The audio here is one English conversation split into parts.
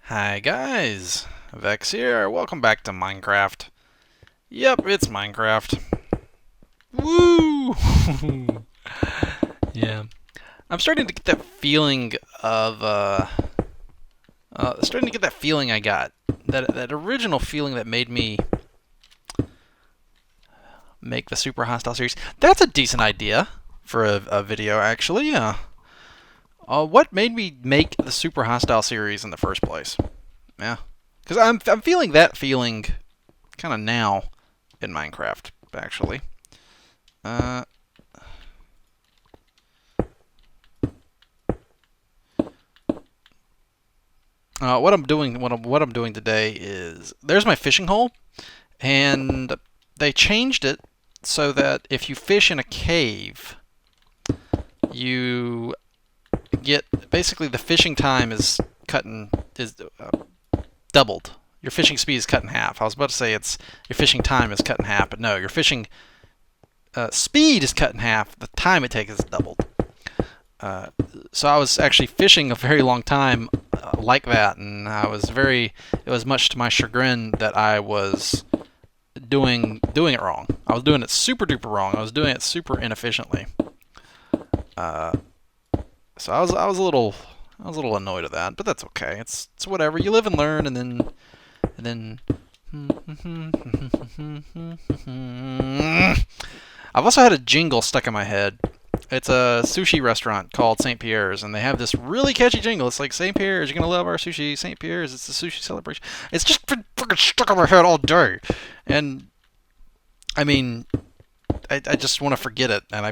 Hi guys, Vechs here. Welcome back to Minecraft. Yep, it's Minecraft. Woo! Yeah, I'm starting to get that feeling of starting to get that feeling I got that original feeling that made me make the Super Hostile series. That's a decent idea for a video, actually. Yeah. What made me make the Super Hostile series in the first place? Yeah, because I'm feeling that feeling kind of now in Minecraft, actually. Uh, what I'm doing today is there's my fishing hole, and they changed it so that if you fish in a cave, you get basically the fishing time is doubled. Your fishing speed is cut in half. I was about to say it's your fishing time is cut in half, but no, your fishing speed is cut in half. The time it takes is doubled. So I was actually fishing a very long time like that, and it was much to my chagrin that I was doing it wrong. I was doing it super duper wrong. I was doing it super inefficiently. Uh, so I was a little annoyed at that, but that's okay. It's whatever. You live and learn, and then. I've also had a jingle stuck in my head. It's a sushi restaurant called St. Pierre's, and they have this really catchy jingle. It's like, St. Pierre's, you're going to love our sushi. St. Pierre's, it's a sushi celebration. It's just been fucking stuck in my head all day. And, I mean, I just want to forget it. And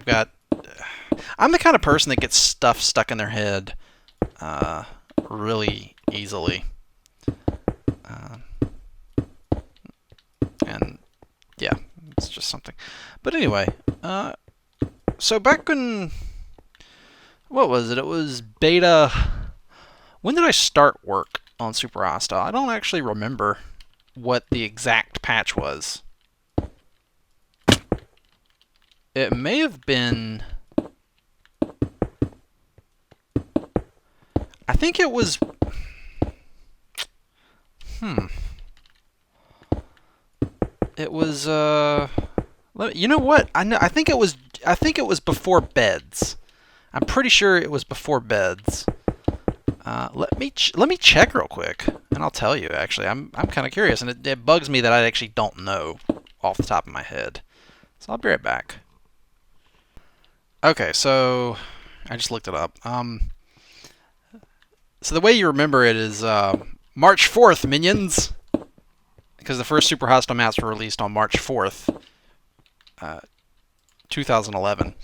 I'm the kind of person that gets stuff stuck in their head really easily. Uh, and, yeah, it's just something. But anyway, so back when, what was it? It was beta. When did I start work on Super Hostile? I don't actually remember what the exact patch was. It may have been. I think it was. It was. You know what? I think it was. I think it was before beds. I'm pretty sure it was before beds. Let me check real quick, and I'll tell you. Actually, I'm kind of curious, and it bugs me that I actually don't know off the top of my head. So I'll be right back. Okay, so I just looked it up. So the way you remember it is March 4th, minions, because the first Super Hostile maps were released on March 4th, 2011.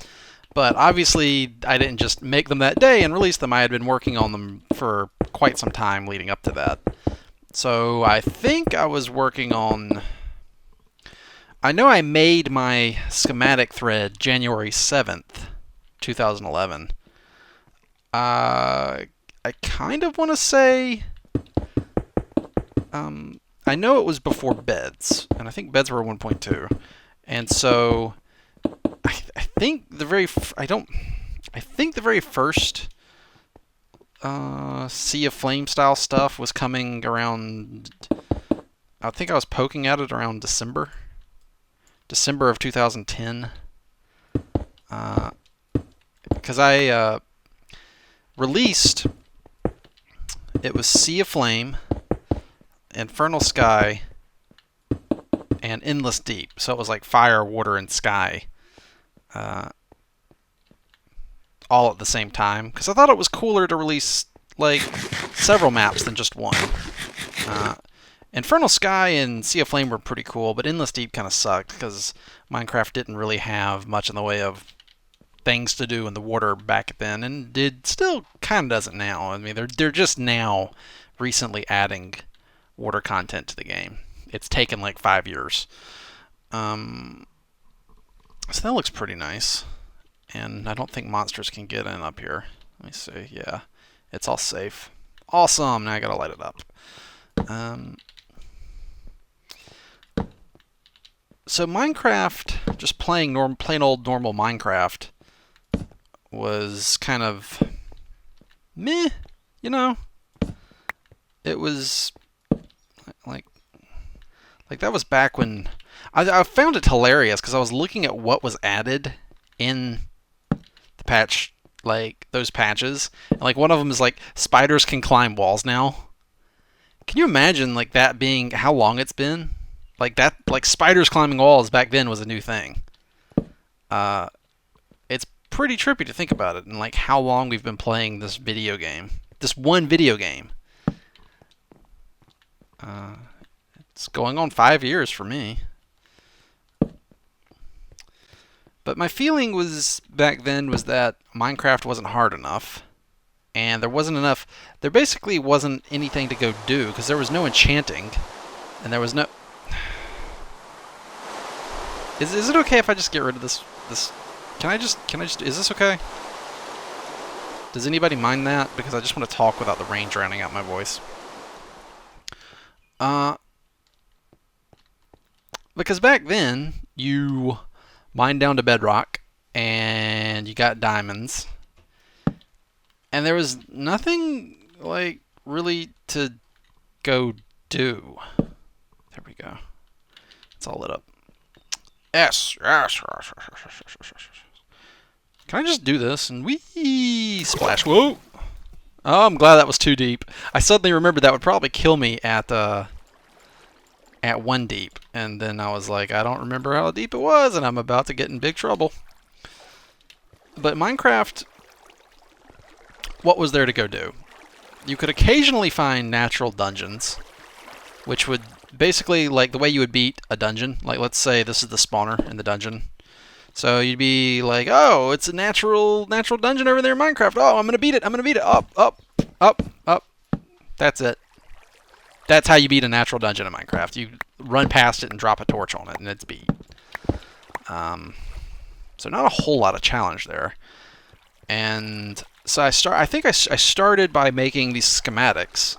But obviously, I didn't just make them that day and release them. I had been working on them for quite some time leading up to that. So I think I was working on. I know I made my schematic thread January 7th, 2011. I kind of want to say. I know it was before beds, and I think beds were 1.2. And so I think the very first Sea of Flame style stuff was coming around. I think I was poking at it around December of 2010, because I released. It was Sea of Flame, Infernal Sky, and Endless Deep. So it was like fire, water, and sky. All at the same time, because I thought it was cooler to release like several maps than just one. Infernal Sky and Sea of Flame were pretty cool, but Endless Deep kind of sucked because Minecraft didn't really have much in the way of things to do in the water back then, and did still kind of doesn't now. I mean, they're just now recently adding water content to the game. It's taken like 5 years. So that looks pretty nice. And I don't think monsters can get in up here. Let me see. Yeah, it's all safe. Awesome. Now I gotta light it up. So Minecraft, just playing plain old normal Minecraft, was kind of meh, you know. it was like that was back when I found it hilarious because I was looking at what was added in the patch, like those patches, and like one of them is like spiders can climb walls now. Can you imagine like that being how long it's been? Like that, like spiders climbing walls back then was a new thing. It's pretty trippy to think about it and like how long we've been playing this video game, this one video game. It's going on 5 years for me. But my feeling was back then was that Minecraft wasn't hard enough, and there basically wasn't anything to go do because there was no enchanting, and there was no. Is it okay if I just get rid of this? Can I just? Is this okay? Does anybody mind that? Because I just want to talk without the rain drowning out my voice. Because back then you mined down to bedrock and you got diamonds, and there was nothing like really to go do. There we go. It's all lit up. Yes. Can I just do this and wee splash? Whoa! Oh, I'm glad that was too deep. I suddenly remembered that would probably kill me at 1 deep, and then I was like, I don't remember how deep it was, and I'm about to get in big trouble. But Minecraft, what was there to go do? You could occasionally find natural dungeons, which would basically, like the way you would beat a dungeon, like let's say this is the spawner in the dungeon. So you'd be like, oh, it's a natural dungeon over there in Minecraft. Oh, I'm gonna beat it. Up, up, up, up. That's it. That's how you beat a natural dungeon in Minecraft. You run past it and drop a torch on it, and it's beat. So not a whole lot of challenge there. And so I started by making these schematics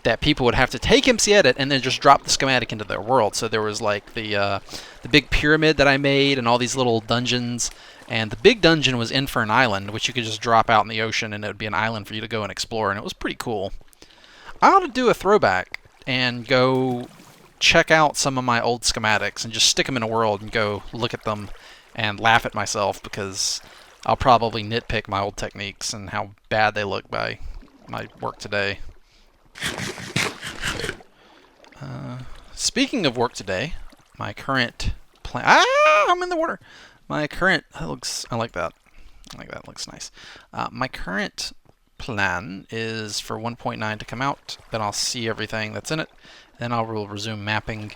that people would have to take MC-Edit and then just drop the schematic into their world. So there was like the big pyramid that I made and all these little dungeons. And the big dungeon was Infern Island, which you could just drop out in the ocean and it would be an island for you to go and explore. And it was pretty cool. I ought to do a throwback and go check out some of my old schematics and just stick them in a world and go look at them and laugh at myself because I'll probably nitpick my old techniques and how bad they look by my work today. Speaking of work today, my current plan. I'm in the water. My current I like that. It looks nice. My current plan is for 1.9 to come out. Then I'll see everything that's in it. Then I will resume mapping.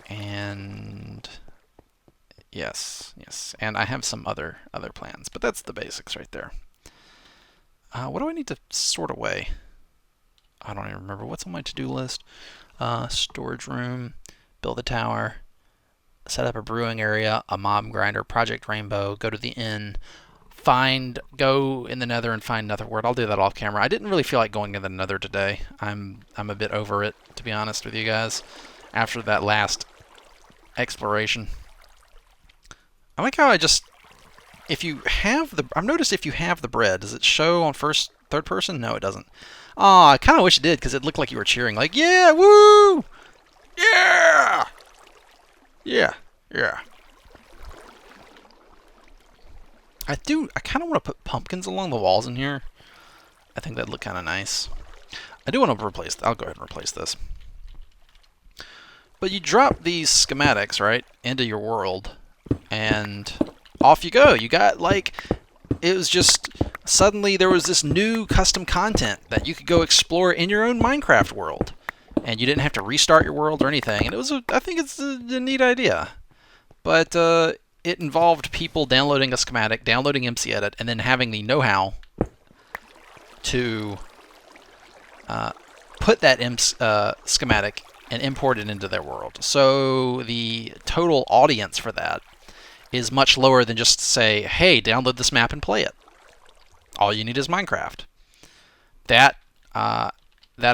And yes, and I have some other plans, but that's the basics right there. What do I need to sort away? I don't even remember what's on my to-do list. Storage room, build a tower, set up a brewing area, a mob grinder, Project Rainbow, go to the inn, go in the nether and find netherwort. I'll do that off camera. I didn't really feel like going to the nether today. I'm a bit over it, to be honest with you guys, after that last exploration. I like how I've noticed if you have the bread, does it show on third person? No, it doesn't. Oh, I kind of wish it did, because it looked like you were cheering, like, yeah, woo! Yeah! Yeah. I kind of want to put pumpkins along the walls in here. I think that'd look kind of nice. I do want to I'll go ahead and replace this. But you drop these schematics, right, into your world, and off you go. You got, like, it was just, suddenly there was this new custom content that you could go explore in your own Minecraft world. And you didn't have to restart your world or anything. And I think it's a neat idea. But it involved people downloading a schematic, downloading MC-Edit, and then having the know-how to put that schematic and import it into their world. So the total audience for that is much lower than just say, hey, download this map and play it. All you need is Minecraft. That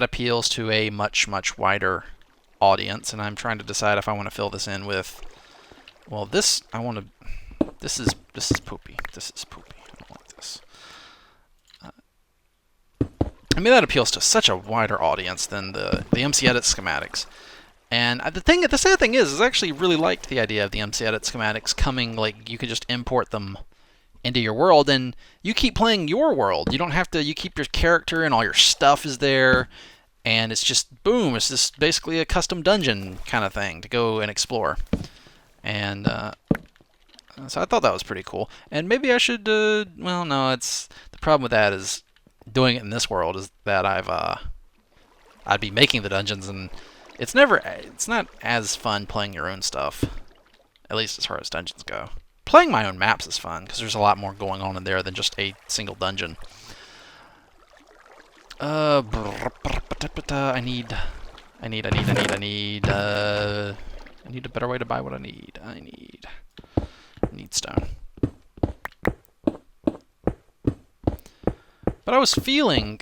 appeals to a much wider audience, and I'm trying to decide if I want to fill this in with, well, this is poopy. This is poopy. I don't like this. I mean, that appeals to such a wider audience than the MC Edit schematics. And the sad thing is I actually really liked the idea of the MC Edit schematics coming, like, you could just import them into your world, and you keep playing your world. You don't have to, you keep your character and all your stuff is there, and it's just, boom, it's just basically a custom dungeon kind of thing to go and explore. And so I thought that was pretty cool. And maybe I should, well, no, it's, the problem with that is doing it in this world is that I'd be making the dungeons, and it's not as fun playing your own stuff, at least as far as dungeons go. Playing my own maps is fun, because there's a lot more going on in there than just a single dungeon. I need a better way to buy what I need. I need stone. But I was feeling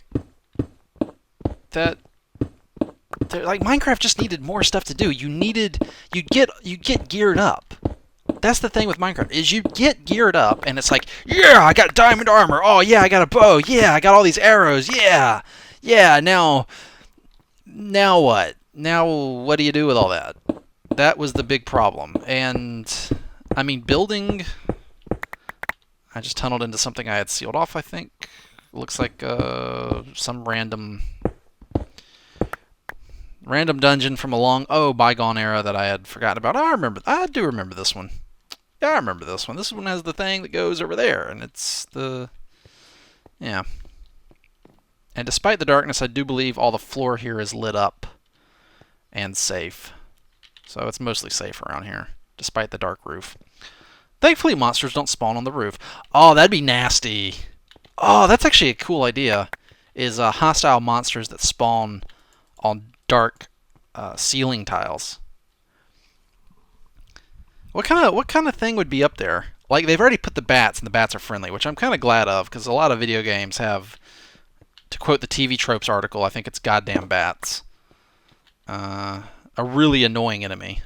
that like Minecraft just needed more stuff to do. You get geared up. That's the thing with Minecraft, is you get geared up, and it's like, yeah, I got diamond armor. Oh, yeah, I got a bow. Yeah, I got all these arrows. Yeah. Yeah, now what? Now what do you do with all that? That was the big problem. And, I mean, building... I just tunneled into something I had sealed off, I think. Looks like some random dungeon from a bygone era that I had forgotten about. I do remember this one. Yeah, I remember this one. This one has the thing that goes over there, and it's the... Yeah. And despite the darkness, I do believe all the floor here is lit up and safe. So it's mostly safe around here, despite the dark roof. Thankfully, monsters don't spawn on the roof. Oh, that'd be nasty. Oh, that's actually a cool idea, is hostile monsters that spawn on dark ceiling tiles. What kind of thing would be up there? Like, they've already put the bats, and the bats are friendly, which I'm kind of glad of, because a lot of video games have, to quote the TV Tropes article, I think it's goddamn bats. A really annoying enemy.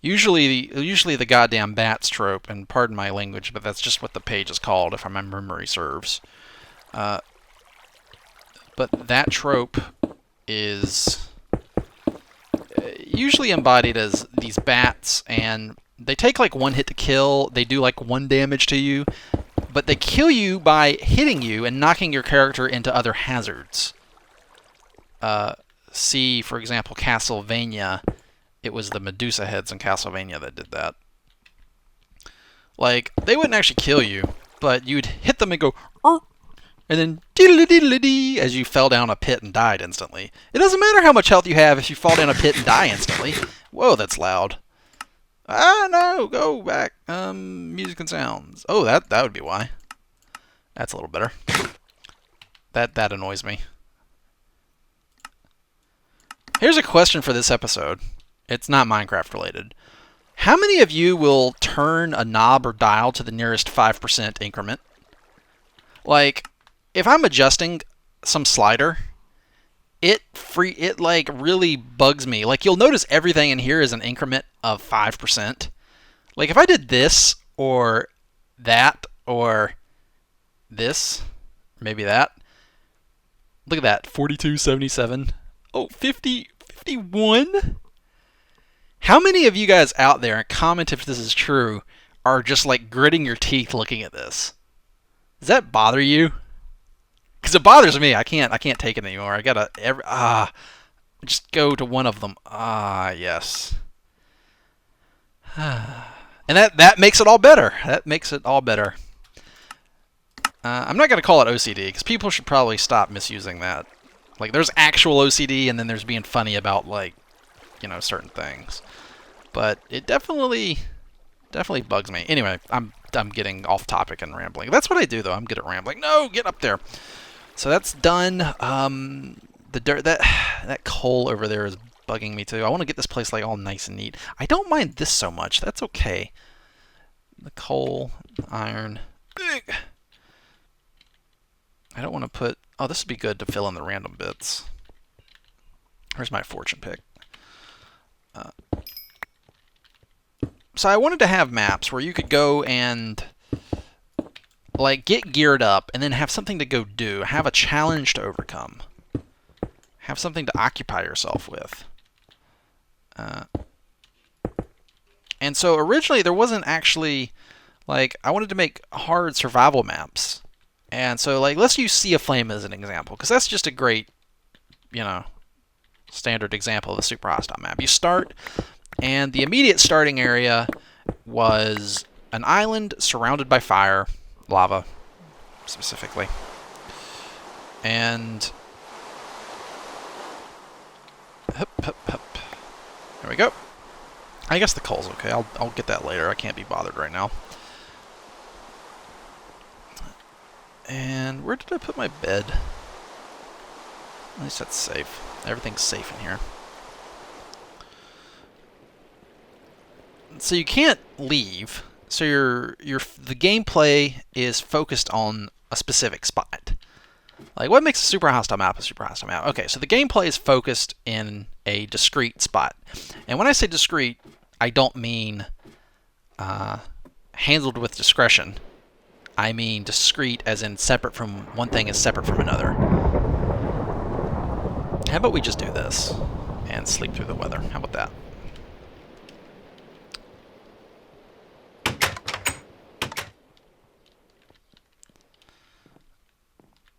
Usually the goddamn bats trope, and pardon my language, but that's just what the page is called, if my memory serves. But that trope is usually embodied as these bats, and they take like one hit to kill, they do like 1 damage to you, but they kill you by hitting you and knocking your character into other hazards. See, for example, Castlevania. It was the Medusa heads in Castlevania that did that. Like, they wouldn't actually kill you, but you'd hit them and go, and then diddle-diddle-dee as you fell down a pit and died instantly. It doesn't matter how much health you have if you fall down a pit and die instantly. Whoa, that's loud. Ah, no, go back. Music and sounds. Oh, that would be why. That's a little better. That annoys me. Here's a question for this episode. It's not Minecraft related. How many of you will turn a knob or dial to the nearest 5% increment? Like, if I'm adjusting some slider, it like really bugs me. Like, you'll notice everything in here is an increment of 5%. Like, if I did this or that or this, maybe that. Look at that, 42, 77. Oh, 50, 51. How many of you guys out there, and comment if this is true, are just like gritting your teeth looking at this? Does that bother you? Because it bothers me. I can't take it anymore. I gotta just go to one of them. Yes. And that makes it all better. That makes it all better. I'm not gonna call it OCD because people should probably stop misusing that. Like, there's actual OCD, and then there's being funny about, like, you know, certain things. But it definitely bugs me. Anyway, I'm getting off topic and rambling. That's what I do, though. I'm good at rambling. No, get up there. So that's done. The dirt, that coal over there is bugging me too. I want to get this place like all nice and neat. I don't mind this so much. That's okay. The coal, iron. I don't want to put... Oh, this would be good to fill in the random bits. Where's my fortune pick? So I wanted to have maps where you could go and like get geared up and then have something to go do. Have a challenge to overcome. Have something to occupy yourself with. And so originally there wasn't actually, like, I wanted to make hard survival maps. And so, like, let's use Sea of Flame as an example, because that's just a great, you know, standard example of a super hostile map. You start, and the immediate starting area was an island surrounded by fire, lava, specifically. And hup, hup, hup. There we go. I guess the coal's okay. I'll get that later. I can't be bothered right now. And where did I put my bed? At least that's safe. Everything's safe in here. So you can't leave. So the gameplay is focused on a specific spot. Like, what makes a super hostile map a super hostile map? Okay, so the gameplay is focused in a discrete spot. And when I say discrete, I don't mean handled with discretion. I mean discrete as in separate from, one thing is separate from another. How about we just do this and sleep through the weather? How about that?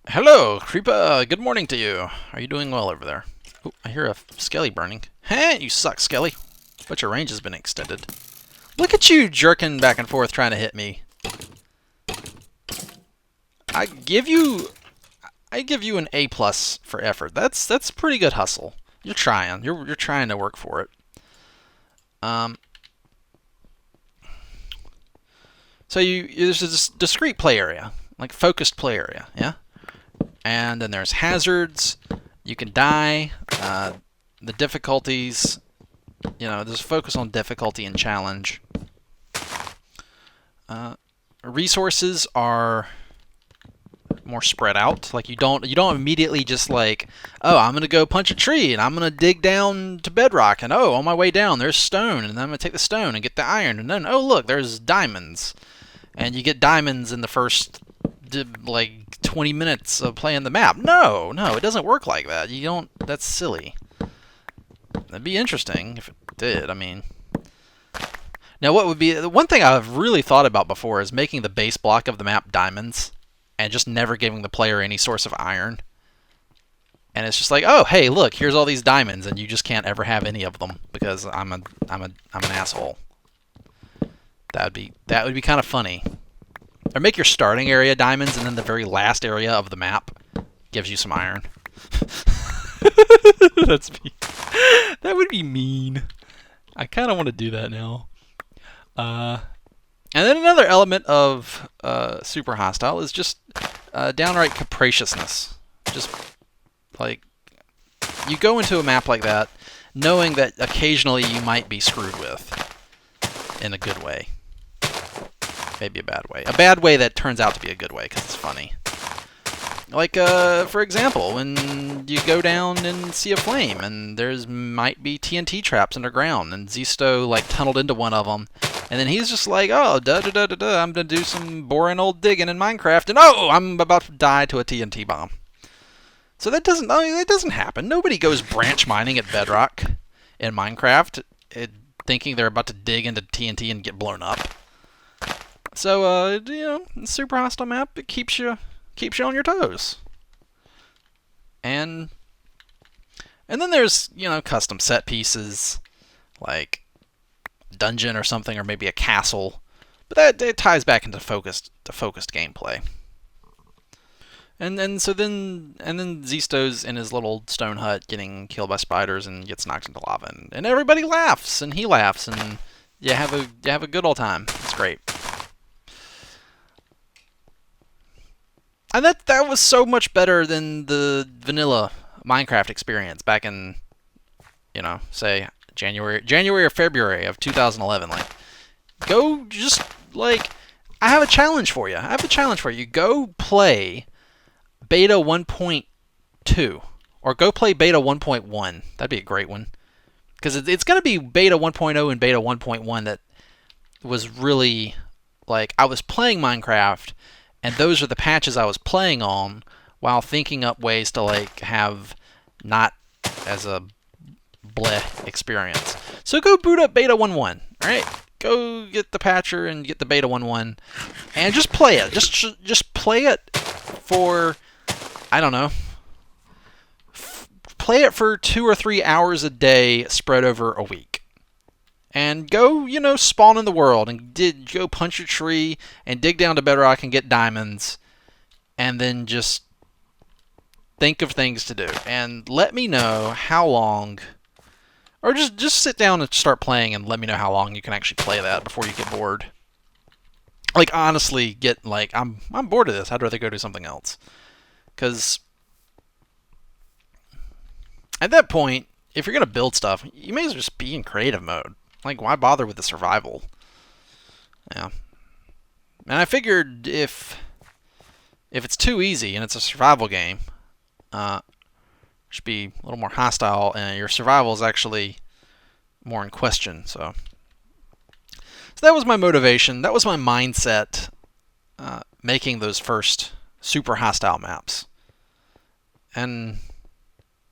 Hello, Creeper. Good morning to you. Are you doing well over there? Oh, I hear a skelly burning. Hey, you suck, skelly. But your range has been extended. Look at you jerking back and forth trying to hit me. I give you an A+ for effort. That's pretty good hustle. You're trying. You're trying to work for it. So there's a discrete play area, like focused play area, yeah. And then there's hazards. You can die. The difficulties. You know, there's a focus on difficulty and challenge. Resources are more spread out. Like, you don't immediately just like, oh, I'm gonna go punch a tree and I'm gonna dig down to bedrock, and oh, on my way down there's stone, and then I'm gonna take the stone and get the iron, and then oh look, there's diamonds, and you get diamonds in the first like 20 minutes of playing the map. No, it doesn't work like that. You don't. That's silly. That'd be interesting if it did. I mean, now what would be the one thing I've really thought about before is making the base block of the map diamonds, and just never giving the player any source of iron. And it's just like, oh, hey, look, here's all these diamonds, and you just can't ever have any of them because I'm an asshole. That would be kind of funny. Or make your starting area diamonds, and then the very last area of the map gives you some iron. That would be mean. I kind of want to do that now. And then another element of super hostile is just downright capriciousness. Just like, you go into a map like that knowing that occasionally you might be screwed with in a good way. Maybe a bad way. A bad way that turns out to be a good way because it's funny. Like, for example, when you go down and see a flame, and might be TNT traps underground, and Zisto, like, tunneled into one of them, and then he's just like, oh, I'm gonna do some boring old digging in Minecraft, and oh, I'm about to die to a TNT bomb. So that doesn't happen. Nobody goes branch mining at Bedrock in Minecraft, thinking they're about to dig into TNT and get blown up. So, you know, super hostile map, it keeps you on your toes. And then there's, you know, custom set pieces, like dungeon or something, or maybe a castle. But that ties back into focused gameplay. And then Zisto's in his little stone hut getting killed by spiders and gets knocked into lava, and everybody laughs, and he laughs, and you have a good old time. It's great. And that was so much better than the vanilla Minecraft experience back in, you know, say January or February of 2011. Like, go just, like, I have a challenge for you. Go play beta 1.2 or go play beta 1.1. That'd be a great one. Because it's going to be beta 1.0 and beta 1.1 that was really, like, I was playing Minecraft, and those are the patches I was playing on while thinking up ways to like have not as a bleh experience. So go boot up Beta 1.1, all right? Go get the patcher and get the Beta 1.1 and just play it. Just play it for, I don't know, play it for 2 or 3 hours a day spread over a week. And go, you know, spawn in the world and go punch a tree and dig down to bedrock and get diamonds, and then just think of things to do. And let me know how long, or just sit down and start playing and let me know how long you can actually play that before you get bored. Like, honestly, get like, I'm bored of this. I'd rather go do something else. Because at that point, if you're going to build stuff, you may as well just be in creative mode. Like, why bother with the survival? Yeah. And I figured if it's too easy and it's a survival game, should be a little more hostile, and your survival is actually more in question. So that was my motivation. That was my mindset, making those first super hostile maps. And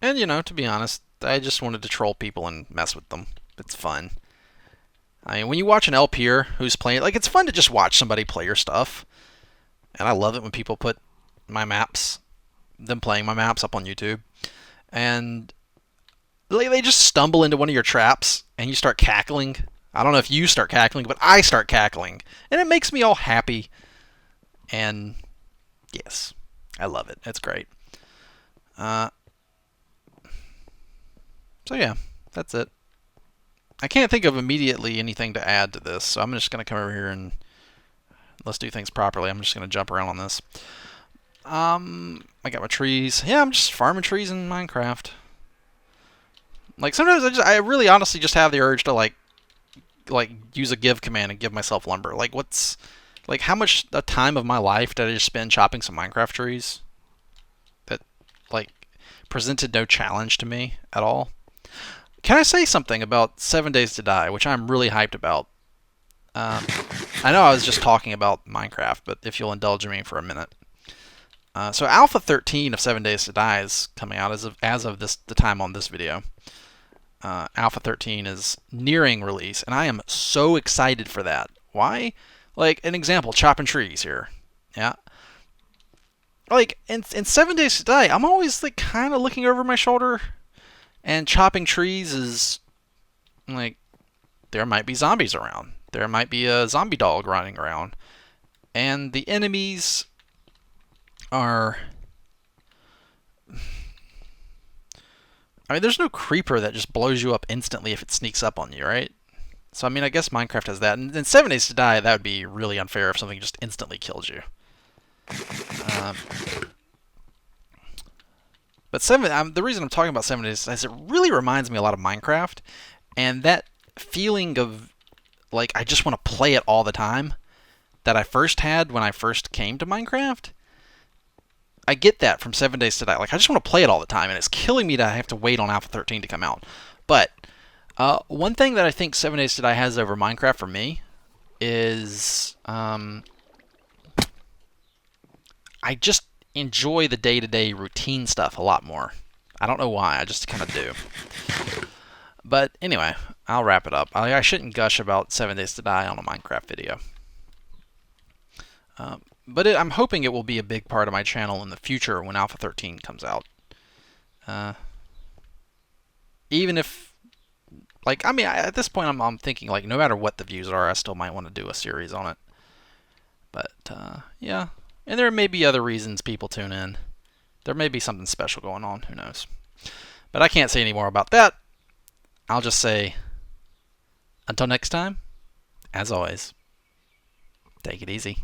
you know, to be honest, I just wanted to troll people and mess with them. It's fun. I mean, when you watch an LPer who's playing, like, it's fun to just watch somebody play your stuff. And I love it when people put my maps, them playing my maps, up on YouTube. And they just stumble into one of your traps and you start cackling. I don't know if you start cackling, but I start cackling. And it makes me all happy. And yes, I love it. It's great. So yeah, that's it. I can't think of immediately anything to add to this, so I'm just going to come over here and let's do things properly. I'm just going to jump around on this. I got my trees. Yeah, I'm just farming trees in Minecraft. Like, sometimes I really honestly just have the urge to like use a give command and give myself lumber. Like, how much a time of my life did I just spend chopping some Minecraft trees that like presented no challenge to me at all? Can I say something about 7 Days to Die, which I'm really hyped about? I know I was just talking about Minecraft, but if you'll indulge me for a minute. So Alpha 13 of 7 Days to Die is coming out as of the time on this video. Alpha 13 is nearing release, and I am so excited for that. Why? Like, an example, chopping trees here. Yeah. Like, in 7 Days to Die, I'm always like kind of looking over my shoulder. And chopping trees is, like, there might be zombies around. There might be a zombie dog running around. And the enemies are... I mean, there's no creeper that just blows you up instantly if it sneaks up on you, right? So, I mean, I guess Minecraft has that. And in 7 Days to Die, that would be really unfair if something just instantly kills you. But the reason I'm talking about 7 Days is it really reminds me a lot of Minecraft, and that feeling of like I just want to play it all the time that I first had when I first came to Minecraft. I get that from 7 Days to Die. Like, I just want to play it all the time, and it's killing me to have to wait on Alpha 13 to come out. But one thing that I think 7 Days to Die has over Minecraft for me is I just enjoy the day-to-day routine stuff a lot more. I don't know why, I just kind of do. But anyway, I'll wrap it up. I shouldn't gush about 7 Days to Die on a Minecraft video. But I'm hoping it will be a big part of my channel in the future when Alpha 13 comes out. Even if, like, I mean, at this point I'm thinking, like, no matter what the views are, I still might want to do a series on it. But, yeah. And there may be other reasons people tune in. There may be something special going on, who knows. But I can't say any more about that. I'll just say, until next time, as always, take it easy.